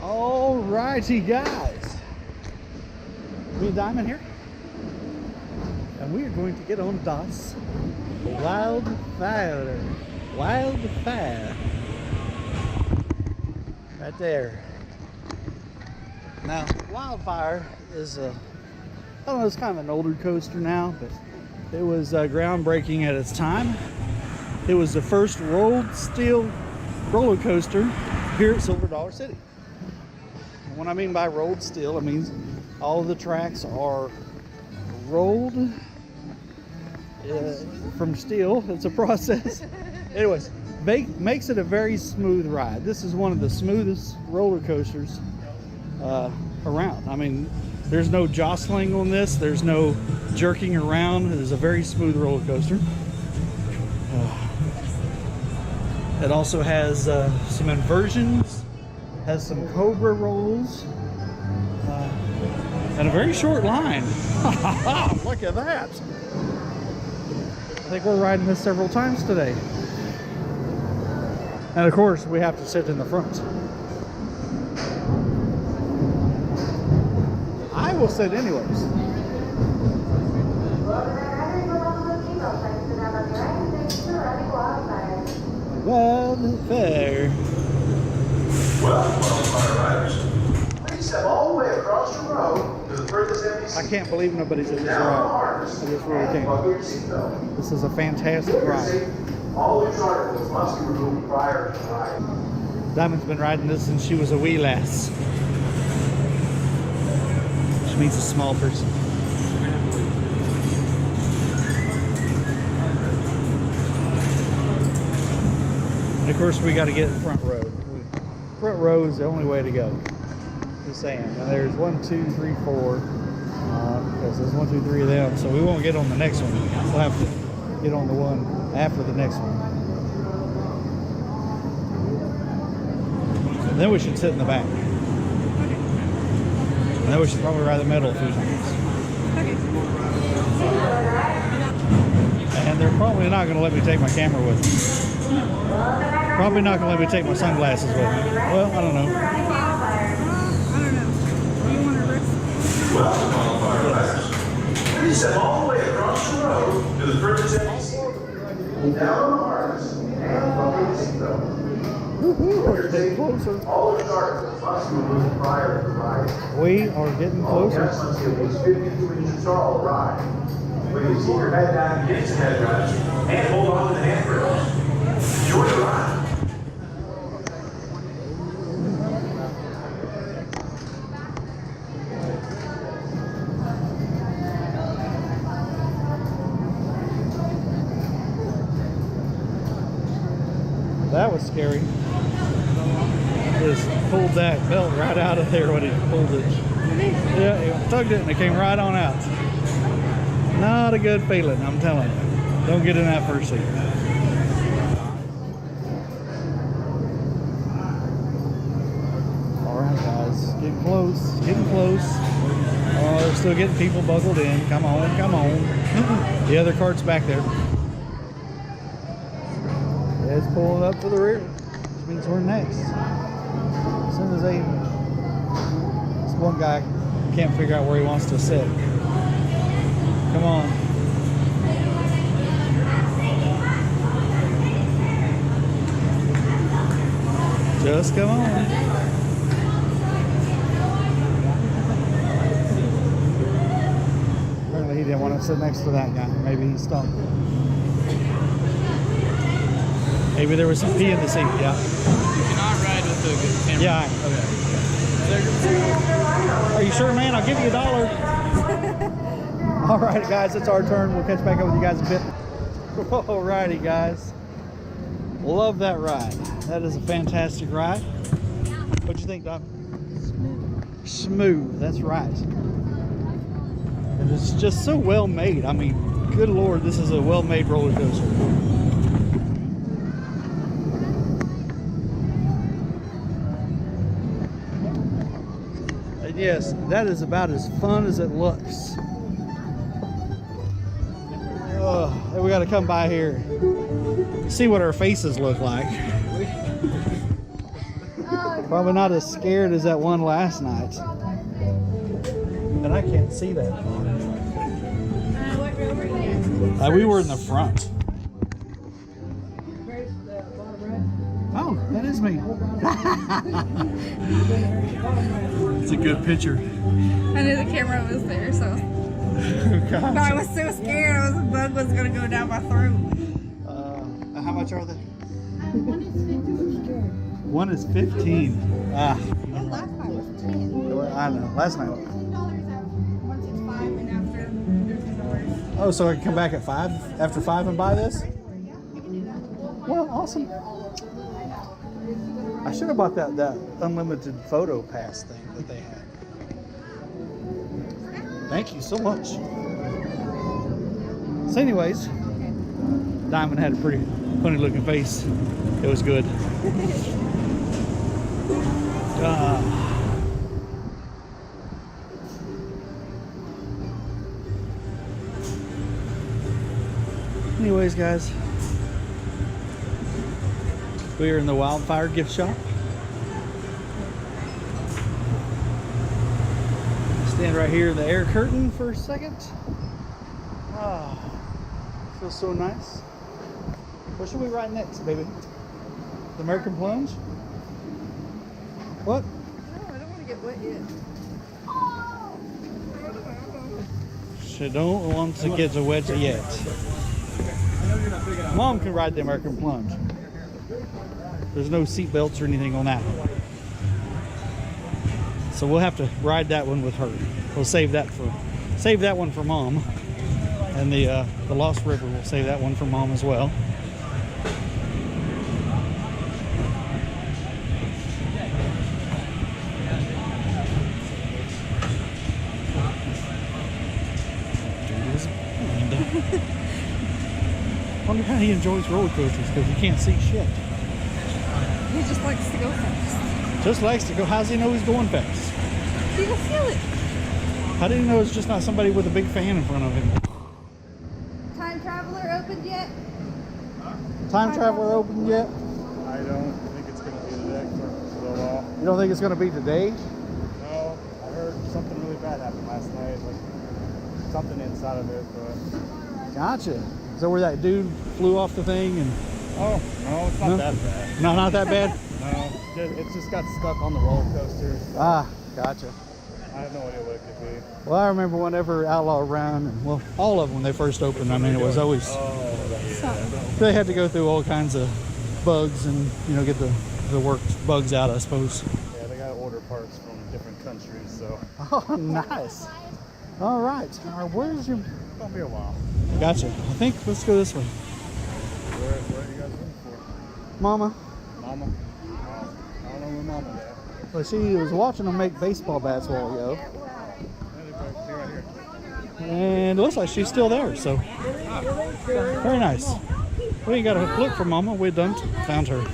Alrighty, guys. Me and Diamond here, and we are going to get on das Wildfire. Wildfire. Right there. Now, Wildfire is I don't know, it's kind of an older coaster now, but it was groundbreaking at its time. It was the first rolled steel roller coaster here at Silver Dollar City. What I mean by rolled steel, it means all of the tracks are rolled from steel. It's a process. Anyways, makes it a very smooth ride. This is one of the smoothest roller coasters around. I mean, there's no jostling on this. There's no jerking around. It is a very smooth roller coaster. It also has some inversions, has some cobra rolls, and a very short line. Look at that. I think we're riding this several times today. And of course, we have to sit in the front. I will sit anyways. Wildfire. Wildfire riders, please step all the way across the road to the furthest SDC. I can't believe nobody's in this ride. I just really can't. This is a fantastic ride. All loose articles must be removed prior to ride. Diamond's been riding this since she was a wee lass. Which means a small person. And of course, we got to get in front row. Front row is the only way to go. Just saying. Now there's 1, 2, 3, 4. Because there's 1, 2, 3 of them, so we won't get on the next one. We'll have to get on the one after the next one. And then we should sit in the back. And then we should probably ride the middle a few times. And they're probably not going to let me take my camera with me. Probably not going to let me take my sunglasses with me. Well, I don't know. Please step all the way across the road to the furthest SDC. Down on the harness and buckle the seatbelt. We're getting closer. All loose articles must be removed prior to ride. We are getting All closer. guests must be at least 52 inches tall to ride. Please keep your head down against the headrest and hold on to the handrails. Enjoy the ride. That was scary. Just pulled that belt right out of there when he pulled it. Yeah, he tugged it and it came right on out. Not a good feeling, I'm telling you. Don't get in that first seat. All right, guys, getting close, getting close. Oh, they're still getting people buckled in. Come on, come on. The other cart's back there. It's pulling up to the rear, which means we're next. As soon as this one guy can't figure out where he wants to sit. Come on. Just come on. Apparently he didn't want to sit next to that guy. Maybe he's stumped. Maybe there was some pee in the seat, yeah. You cannot ride with the camera. Yeah, okay. Are you sure, man? I'll give you $1. All right, guys, it's our turn. We'll catch back up with you guys in a bit. All righty, guys. Love that ride. That is a fantastic ride. What'd you think, Doc? Smooth, that's right. And it's just so well made. I mean, good Lord, this is a well-made roller coaster. Yes, that is about as fun as it looks. Then we got to come by here, see what our faces look like. Oh, Probably not as scared as that one last night. And I can't see that far. What row were you in? We were in the front. Oh, that is me. It's a good picture. I knew the camera was there, so. But I was so scared. I was a bug was gonna go down my throat. How much are they? One is 15. Ah. Oh, last night was 10. I know. Last night. $10 once it's 5 and after there's $10. Oh, so I can come back at 5 after 5 and buy this? Yeah, you can do that. Well, awesome. I should have bought that unlimited photo pass thing that they had. Thank you so much. So anyways, Diamond had a pretty funny looking face. It was good. Anyways, guys, we are in the Wildfire gift shop. Stand right here in the air curtain for a second. Ah, feels so nice. What should we ride next, baby? The American Plunge? What? No, I don't want to get wet yet. She don't want to get wet yet. Mom can ride the American Plunge. There's no seat belts or anything on that one. So we'll have to ride that one with her. We'll save that one for Mom. And the Lost River, we'll save that one for Mom as well. I wonder how he enjoys roller coasters because he can't see shit. He just likes to go fast. Just likes to go. How's he know he's going fast? He will feel it. How do you know it's just not somebody with a big fan in front of him? Time Traveler opened yet? Time Traveler open yet? I don't think it's going to be today for a little while. You don't think it's going to be today? No, I heard something really bad happened last night, like something inside of it, but... Gotcha. Is that where that dude flew off the thing? And Oh, no, it's not No? that bad. no, not that bad. No, it just got stuck on the roller coaster. Ah, gotcha. I have no idea what it could be. Well, I remember whenever Outlaw Run, and well, all of them when they first opened. I mean, it was always they had to go through all kinds of bugs and get the worked bugs out, I suppose. Yeah, they got to order parts from different countries, so Oh, nice. All right. Where's your? it's going to be a while. Gotcha. I think let's go this way. Where are you guys looking for? Mama. Mama? I don't know where Mama's at. Well, she was watching them make baseball bats a while ago. Yeah, they're right here. And it looks like she's still there, so very nice. We ain't got to look for Mama. We done found her.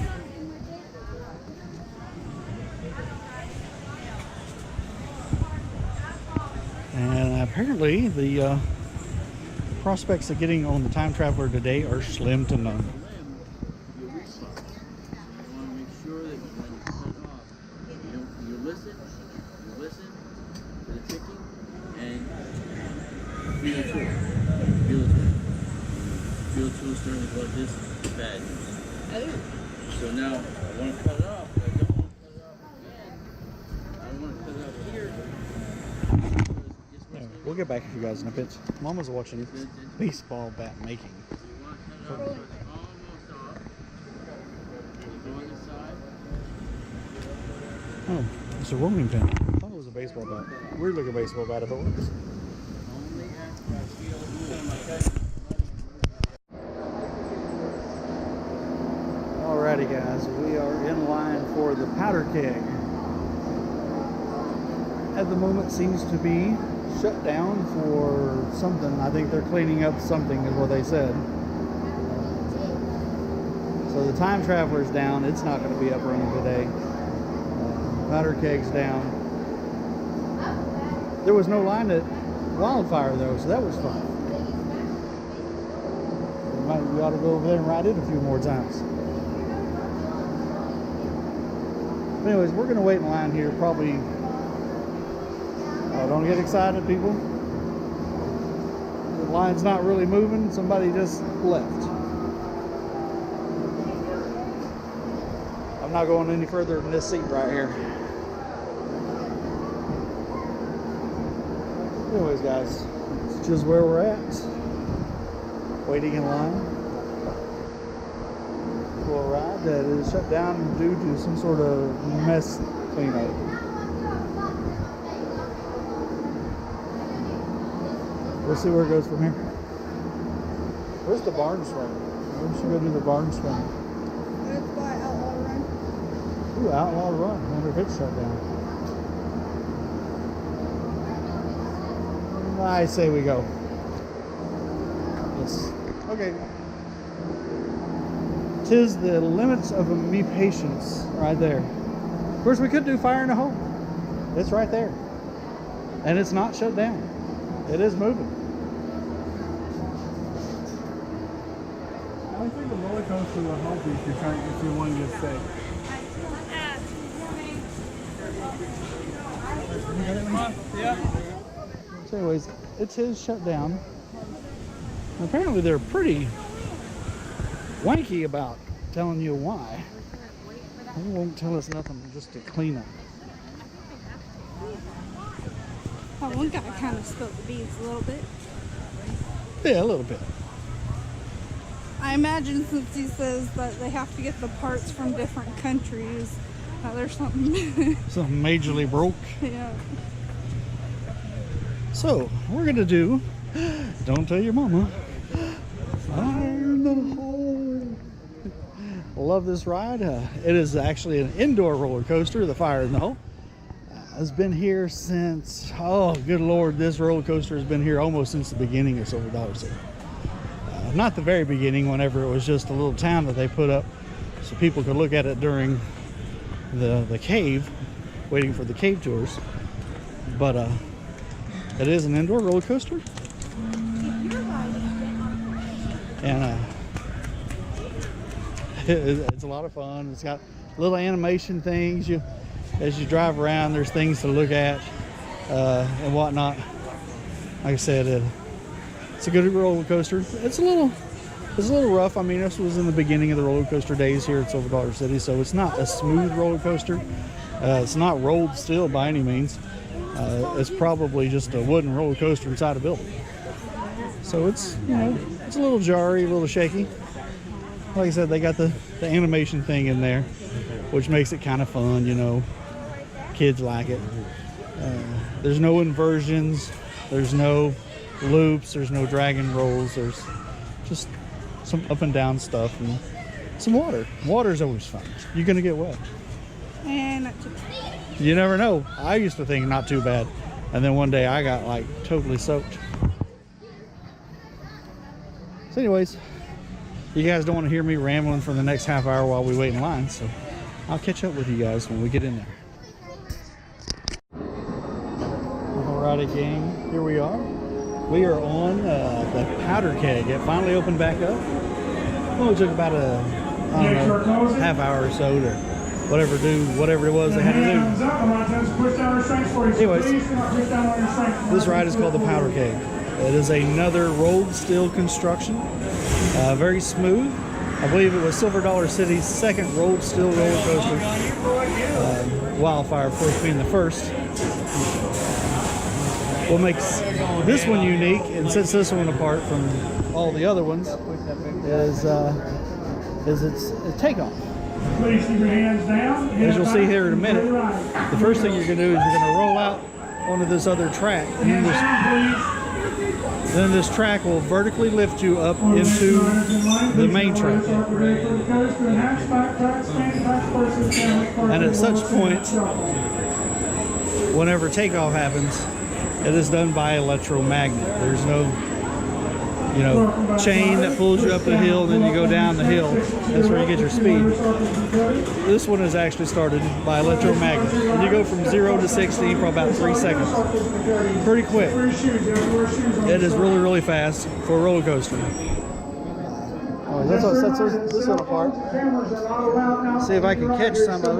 And apparently the prospects of getting on the Time Traveler today are slim to none. You want to make sure that when you cut off, you listen to the ticking and feel it through. Feel it through. Feel it through starting to go like this, bad news. So now I want to cut it off, but I don't want to cut it off again. I want to cut it off here. Yeah, we'll get back to you guys in a bit. Mama's watching baseball bat making. You want to cut it off almost off. You go on the side. Oh, it's a rolling pin. I thought it was a baseball bat. Weird looking baseball bat if it was. Only after I feel it. Alrighty guys, we are in line for the Powderkeg. At the moment seems to be shut down for something. I think they're cleaning up something is what they said. So the Time Traveler's down. It's not going to be up running today. Powderkeg's down. There was no line at Wildfire though, so that was fun. We ought to go over there and ride it a few more times. But anyways, we're gonna wait in line here. Probably. Oh, don't get excited, people. The line's not really moving. Somebody just left. I'm not going any further than this seat right here. Anyways, guys, it's just where we're at. Waiting in line for a ride that is shut down due to some sort of mess cleanup. We'll see where it goes from here. Where's the barn swing? Maybe we should go do the barn swing. It's by Outlaw Run. Ooh, Outlaw Run. I wonder if it's shut down. I say we go. Yes. Okay. 'Tis the limits of me patience right there. Of course, we could do Fire in a Hole. It's right there. And it's not shut down. It is moving. I think the roller coaster will help you if you want to get sick. Yeah. So anyways, it is shut down. And apparently they're pretty wanky about telling you why. They won't tell us nothing just to clean up. Oh, one guy kind of spilled the beans a little bit. Yeah, a little bit. I imagine since he says that they have to get the parts from different countries, there's something. Something majorly broke. Yeah. So, we're gonna do, don't tell your mama, Fire in the Hole. Love this ride. It is actually an indoor roller coaster, the Fire in the Hole. Has been here since, oh good lord, this roller coaster has been here almost since the beginning of Silver Dollar City. Not the very beginning, whenever it was just a little town that they put up so people could look at it during the cave, waiting for the cave tours. But it is an indoor roller coaster. And it's a lot of fun. It's got little animation things. As you drive around, there's things to look at and whatnot. Like I said, it's a good roller coaster. It's a little rough. I mean, this was in the beginning of the roller coaster days here at Silver Dollar City, so it's not a smooth roller coaster. It's not rolled still by any means. It's probably just a wooden roller coaster inside a building. So it's, you know, it's a little jarry, a little shaky. Like I said, they got the animation thing in there, which makes it kind of fun, you know. Kids like it. There's no inversions, there's no loops, there's no drag and rolls, there's just some up and down stuff and some water. Water's always fun. You're gonna get wet. And not too bad. You never know. I used to think not too bad, and then one day I got like totally soaked. So anyways, you guys don't want to hear me rambling for the next half hour while we wait in line, so I'll catch up with you guys when we get in there. Alrighty gang, here we are. We are on the Powderkeg. It finally opened back up. Well, it took about half hour or so to whatever it was they had to do. Anyways, this ride is called the Powderkeg. It is another rolled steel construction. Very smooth. I believe it was Silver Dollar City's second rolled steel roller coaster. Wildfire, of course, being the first. What makes this one unique and sets this one apart from all the other ones is its takeoff. Please keep your hands down. As you'll see here in a minute, the first thing you're going to do is you're going to roll out onto this other track. And then this track will vertically lift you up into the main track. And at such point, whenever takeoff happens, it is done by electromagnet. There's no, chain that pulls you up the hill and then you go down the hill. That's where you get your speed. This one is actually started by electromagnet. And you go from 0 to 60 in probably about 3 seconds. Pretty quick. It is really, really fast for a roller coaster. Oh Anyways, that's what sets this one apart. See if I can catch some of it. I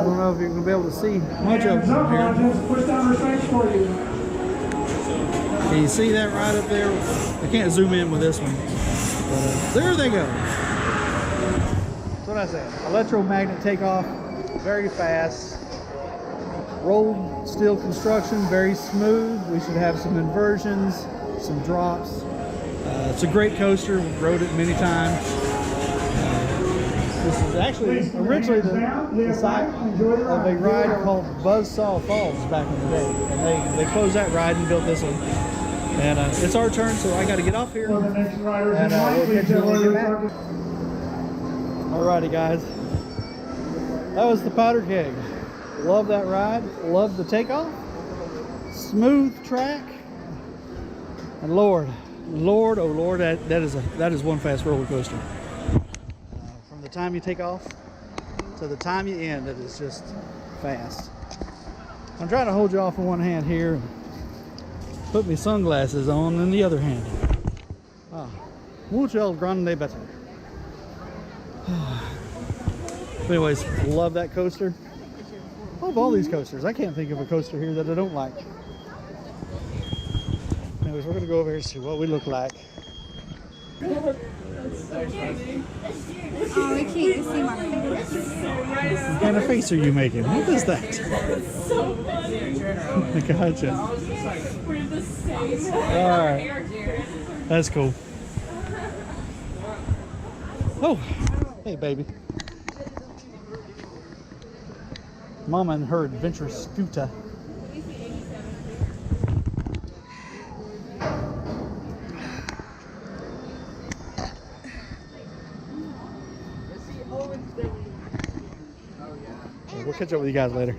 don't know if you're going to be able to see much of it from here. Can you see that right up there? I can't zoom in with this one. But, there they go. That's what I said. Electromagnet takeoff, very fast. Rolled steel construction, very smooth. We should have some inversions, some drops. It's a great coaster. We've rode it many times. This is actually originally the site of a ride called Buzzsaw Falls back in the day. And they closed that ride and built this one. And it's our turn, so I got to get off here. And we'll catch you when we get back. Alrighty, guys. That was the Powderkeg. Love that ride. Love the takeoff. Smooth track. And Lord, oh Lord, that is one fast roller coaster. From the time you take off to the time you end, it is just fast. I'm trying to hold you off in one hand here and put my sunglasses on in the other hand. Mucho grande better. Anyways, love that coaster. Love all these coasters. I can't think of a coaster here that I don't like. Anyways, we're gonna go over here and see what we look like. Oh, I can't see my face. What kind of face are you making? What is that? So funny. Gotcha. We're the same. Alright. That's cool. Oh, hey baby. Mama and her adventurous scooter. We'll catch up with you guys later.